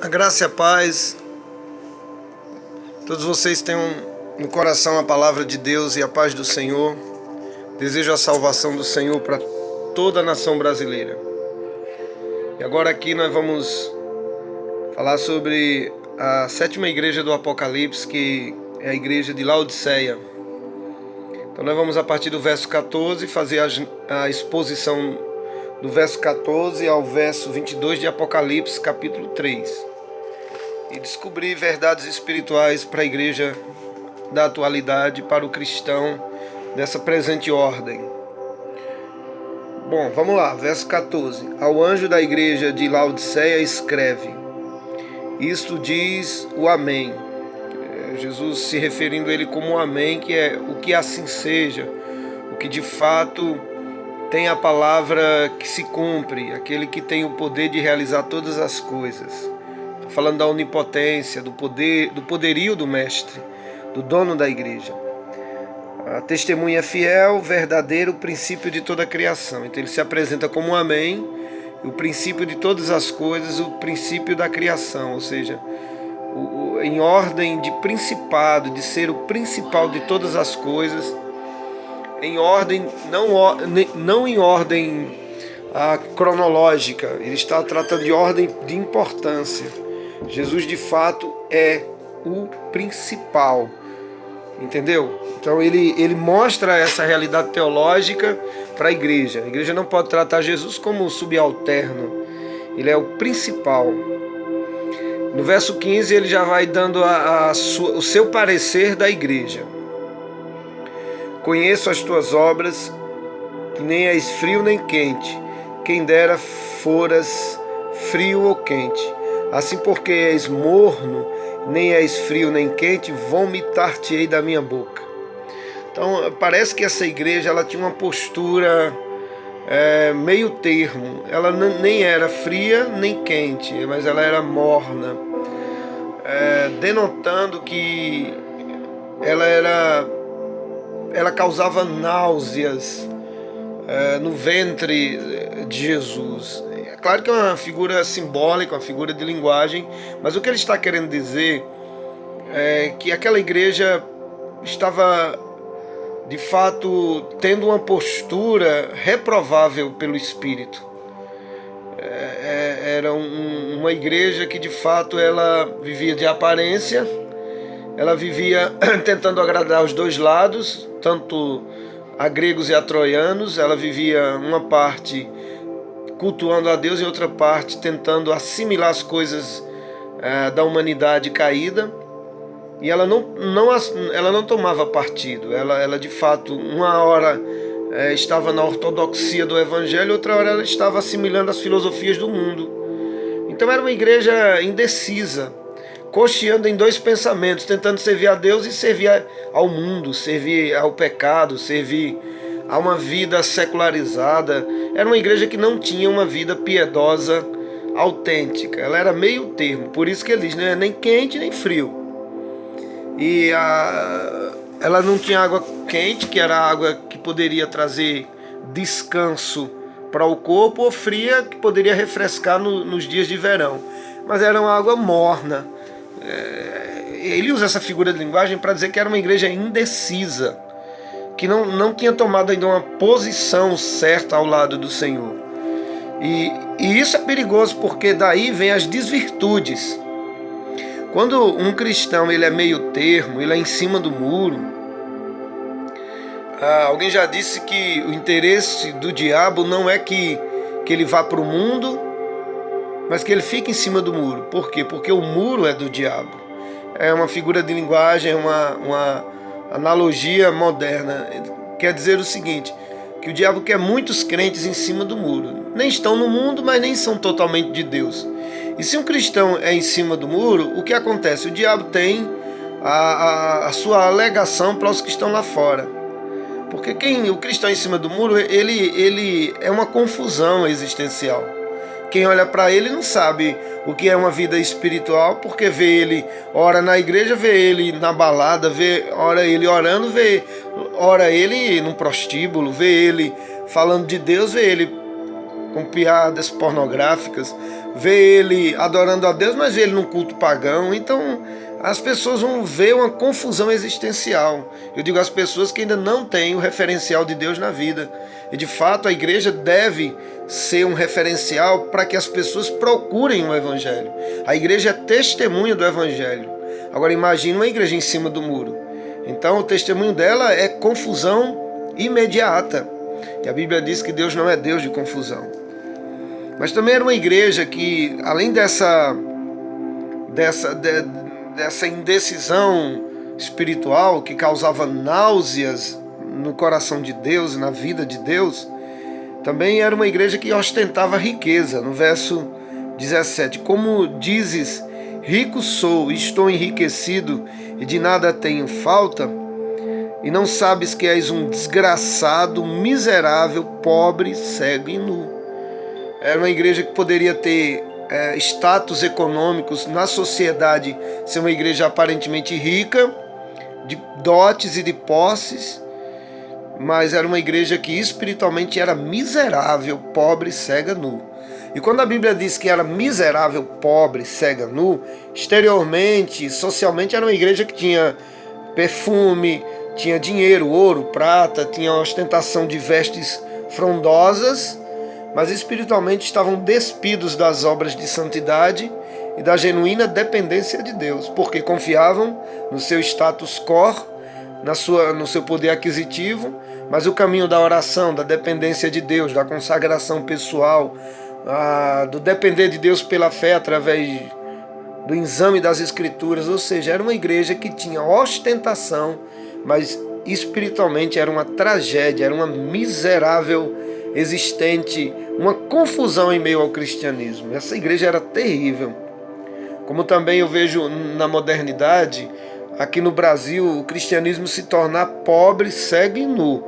A graça e a paz, todos vocês tenham no coração a palavra de Deus e a paz do Senhor. Desejo a salvação do Senhor para toda a nação brasileira. E agora aqui nós vamos falar sobre a sétima igreja do Apocalipse, que é a igreja de Laodiceia. Então nós vamos a partir do verso 14 fazer a exposição do verso 14 ao verso 22 de Apocalipse capítulo 3. E descobrir verdades espirituais para a igreja da atualidade, para o cristão dessa presente ordem. Bom, vamos lá, verso 14. Ao anjo da igreja de Laodiceia escreve: isto diz o Amém. Jesus se referindo a ele como o Amém, que é o que assim seja, o que de fato tem a palavra que se cumpre, aquele que tem o poder de realizar todas as coisas. Estou falando da onipotência, do poder, do poderio do mestre, do dono da igreja. A testemunha fiel, verdadeiro, o princípio de toda a criação. Então ele se apresenta como um Amém, o princípio de todas as coisas, o princípio da criação, ou seja, em ordem de principado, de ser o principal de todas as coisas, em ordem, não em ordem cronológica, ele está tratando de ordem de importância. Jesus de fato é o principal, entendeu? Então ele mostra essa realidade teológica para a igreja. A igreja não pode tratar Jesus como subalterno, ele é o principal. No verso 15 ele já vai dando o seu parecer da igreja. Conheço as tuas obras, que nem és frio nem quente, quem dera foras frio ou quente. Assim porque és morno, nem és frio nem quente, vomitar-te-ei da minha boca. Então parece que essa igreja ela tinha uma postura meio termo. Ela nem era fria nem quente, mas ela era morna, denotando que ela causava náuseas no ventre de Jesus. É claro que é uma figura simbólica, uma figura de linguagem, mas o que ele está querendo dizer é que aquela igreja estava de fato tendo uma postura reprovável pelo Espírito. Era uma igreja que de fato ela vivia de aparência, ela vivia tentando agradar os dois lados, tanto a gregos e a troianos. Ela vivia uma parte cultuando a Deus e outra parte tentando assimilar as coisas da humanidade caída. E ela não tomava partido. Ela de fato, uma hora estava na ortodoxia do evangelho, outra hora ela estava assimilando as filosofias do mundo. Então era uma igreja indecisa, cocheando em dois pensamentos, tentando servir a Deus e servir ao mundo, servir ao pecado, servir a uma vida secularizada. Era uma igreja que não tinha uma vida piedosa autêntica, ela era meio termo, por isso que ele diz, né? Nem quente nem frio. E ela não tinha água quente, que era água que poderia trazer descanso para o corpo, ou fria, que poderia refrescar nos dias de verão, mas era uma água morna. Ele usa essa figura de linguagem para dizer que era uma igreja indecisa, que não tinha tomado ainda uma posição certa ao lado do Senhor. E isso é perigoso, porque daí vem as desvirtudes. Quando um cristão ele é meio termo, ele é em cima do muro, alguém já disse que o interesse do diabo não é que ele vá para o mundo, mas que ele fique em cima do muro. Por quê? Porque o muro é do diabo. É uma figura de linguagem, uma analogia moderna. Quer dizer o seguinte, que o diabo quer muitos crentes em cima do muro. Nem estão no mundo, mas nem são totalmente de Deus. E se um cristão é em cima do muro, o que acontece? O diabo tem a sua alegação para os que estão lá fora. Porque o cristão em cima do muro, ele é uma confusão existencial. Quem olha para ele não sabe o que é uma vida espiritual, porque vê ele, ora na igreja, vê ele na balada, ora ele orando, ora ele num prostíbulo, vê ele falando de Deus, vê ele com piadas pornográficas, vê ele adorando a Deus, mas vê ele num culto pagão. Então as pessoas vão ver uma confusão existencial. Eu digo às pessoas que ainda não têm o referencial de Deus na vida. E de fato a igreja deve ser um referencial para que as pessoas procurem o Evangelho. A igreja é testemunha do Evangelho. Agora imagine uma igreja em cima do muro. Então o testemunho dela é confusão imediata. E a Bíblia diz que Deus não é Deus de confusão. Mas também era uma igreja que, além dessa indecisão espiritual que causava náuseas no coração de Deus, na vida de Deus, também era uma igreja que ostentava riqueza. No verso 17, como dizes, rico sou, estou enriquecido e de nada tenho falta, e não sabes que és um desgraçado, miserável, pobre, cego e nu. Era uma igreja que poderia ter status econômicos na sociedade, ser uma igreja aparentemente rica, de dotes e de posses, mas era uma igreja que espiritualmente era miserável, pobre, cega, nu. E quando a Bíblia diz que era miserável, pobre, cega, nu, exteriormente, socialmente, era uma igreja que tinha perfume, tinha dinheiro, ouro, prata, tinha ostentação de vestes frondosas, mas espiritualmente estavam despidos das obras de santidade e da genuína dependência de Deus, porque confiavam no seu status quo, no seu poder aquisitivo, mas o caminho da oração, da dependência de Deus, da consagração pessoal, do depender de Deus pela fé através do exame das Escrituras, ou seja, era uma igreja que tinha ostentação, mas espiritualmente era uma tragédia, era uma miserável existente, uma confusão em meio ao cristianismo. Essa igreja era terrível. Como também eu vejo na modernidade, aqui no Brasil, o cristianismo se tornar pobre, cego e nu.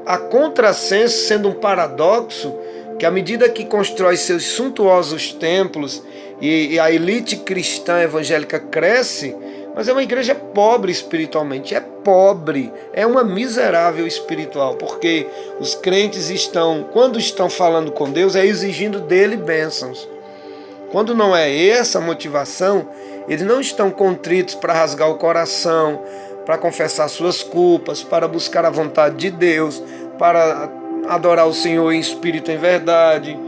A contrassenso, sendo um paradoxo, que à medida que constrói seus suntuosos templos e a elite cristã evangélica cresce, mas é uma igreja pobre espiritualmente, é pobre, é uma miserável espiritual, porque os crentes estão, quando estão falando com Deus, é exigindo dele bênçãos. Quando não é essa a motivação, eles não estão contritos para rasgar o coração, para confessar suas culpas, para buscar a vontade de Deus, para adorar o Senhor em espírito e em verdade,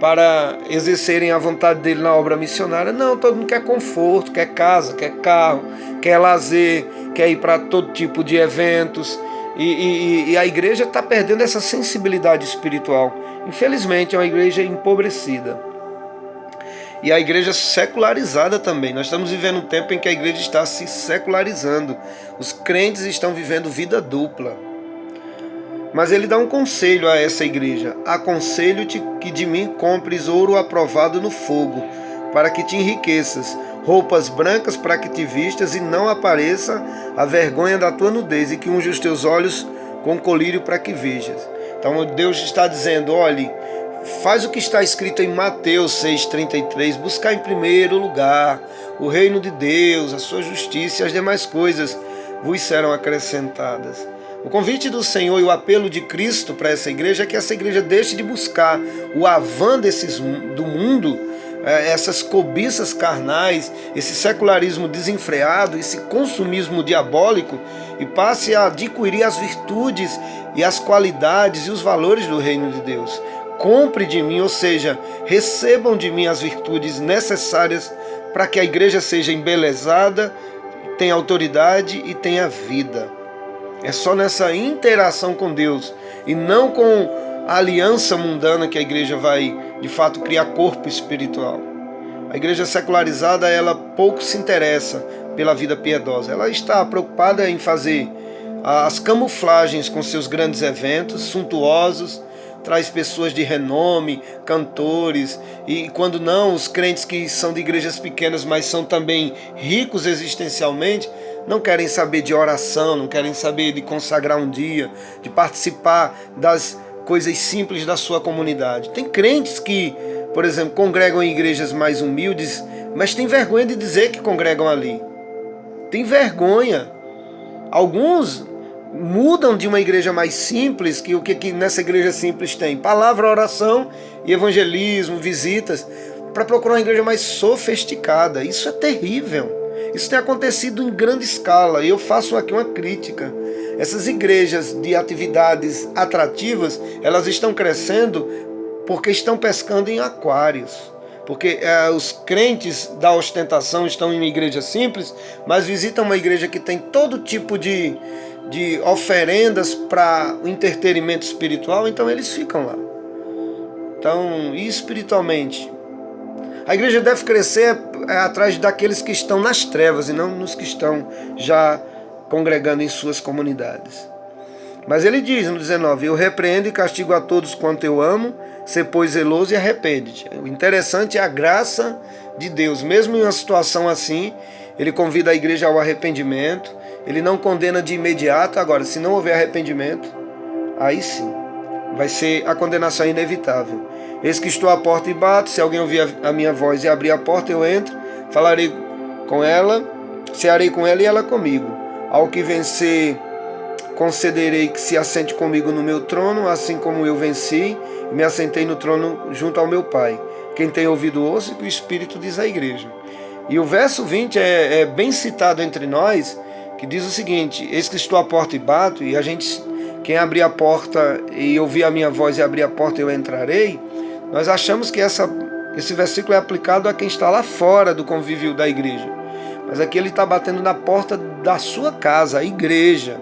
para exercerem a vontade dele na obra missionária. Não, todo mundo quer conforto, quer casa, quer carro, quer lazer, quer ir para todo tipo de eventos. E a igreja está perdendo essa sensibilidade espiritual. Infelizmente, é uma igreja empobrecida. E a igreja secularizada também. Nós estamos vivendo um tempo em que a igreja está se secularizando. Os crentes estão vivendo vida dupla. Mas ele dá um conselho a essa igreja. Aconselho-te que de mim compres ouro aprovado no fogo, para que te enriqueças, roupas brancas para que te vistas e não apareça a vergonha da tua nudez, e que unja os teus olhos com colírio para que vejas. Então Deus está dizendo, olhe, faz o que está escrito em Mateus 6,33, buscar em primeiro lugar o reino de Deus, a sua justiça e as demais coisas vos serão acrescentadas. O convite do Senhor e o apelo de Cristo para essa igreja é que essa igreja deixe de buscar o avã do mundo, essas cobiças carnais, esse secularismo desenfreado, esse consumismo diabólico, e passe a adquirir as virtudes e as qualidades e os valores do reino de Deus. Compre de mim, ou seja, recebam de mim as virtudes necessárias para que a igreja seja embelezada, tenha autoridade e tenha vida. É só nessa interação com Deus e não com a aliança mundana que a igreja vai, de fato, criar corpo espiritual. A igreja secularizada, ela pouco se interessa pela vida piedosa. Ela está preocupada em fazer as camuflagens com seus grandes eventos suntuosos, traz pessoas de renome, cantores, e quando não, os crentes que são de igrejas pequenas, mas são também ricos existencialmente, não querem saber de oração, não querem saber de consagrar um dia, de participar das coisas simples da sua comunidade. Tem crentes que, por exemplo, congregam em igrejas mais humildes, mas têm vergonha de dizer que congregam ali. Tem vergonha. Alguns mudam de uma igreja mais simples, que o que nessa igreja simples tem? Palavra, oração e evangelismo, visitas, para procurar uma igreja mais sofisticada. Isso é terrível. Isso tem acontecido em grande escala, e eu faço aqui uma crítica. Essas igrejas de atividades atrativas, elas estão crescendo porque estão pescando em aquários. Porque os crentes da ostentação estão em uma igreja simples, mas visitam uma igreja que tem todo tipo de oferendas para o entretenimento espiritual, então eles ficam lá. Então, e espiritualmente? A igreja deve crescer atrás daqueles que estão nas trevas e não nos que estão já congregando em suas comunidades. Mas ele diz no 19, eu repreendo e castigo a todos quanto eu amo, sê pois zeloso e arrepende-te. O interessante é a graça de Deus. Mesmo em uma situação assim, ele convida a igreja ao arrependimento, ele não condena de imediato. Agora, se não houver arrependimento, aí sim, vai ser a condenação inevitável. Eis que estou à porta e bato, se alguém ouvir a minha voz e abrir a porta, eu entro, falarei com ela, cearei com ela e ela comigo. Ao que vencer, concederei que se assente comigo no meu trono, assim como eu venci e me assentei no trono junto ao meu Pai. Quem tem ouvido ouça o que o Espírito diz à igreja. E o verso 20 é bem citado entre nós, que diz o seguinte, eis que estou à porta e bato, e quem abrir a porta e ouvir a minha voz e abrir a porta, eu entrarei. Nós achamos que esse versículo é aplicado a quem está lá fora do convívio da igreja. Mas aqui ele está batendo na porta da sua casa, a igreja,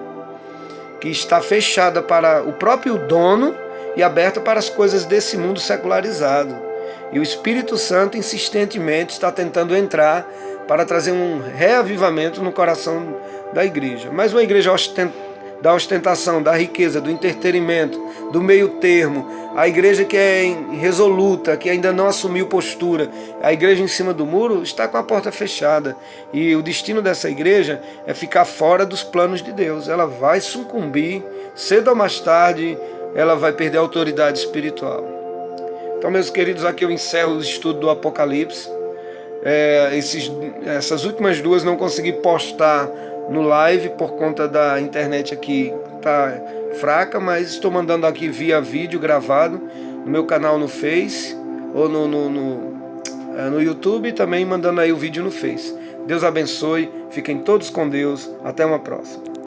que está fechada para o próprio dono e aberta para as coisas desse mundo secularizado. E o Espírito Santo insistentemente está tentando entrar para trazer um reavivamento no coração da igreja. Mas uma igreja da ostentação, da riqueza, do entretenimento, do meio termo, a igreja que é irresoluta, que ainda não assumiu postura, a igreja em cima do muro está com a porta fechada. E o destino dessa igreja é ficar fora dos planos de Deus. Ela vai sucumbir, cedo ou mais tarde, ela vai perder a autoridade espiritual. Então, meus queridos, aqui eu encerro o estudo do Apocalipse. Essas últimas duas não consegui postar no live por conta da internet aqui tá fraca, mas estou mandando aqui via vídeo gravado no meu canal no Face ou no YouTube, e também mandando aí o vídeo no Face. Deus abençoe, fiquem todos com Deus, até uma próxima.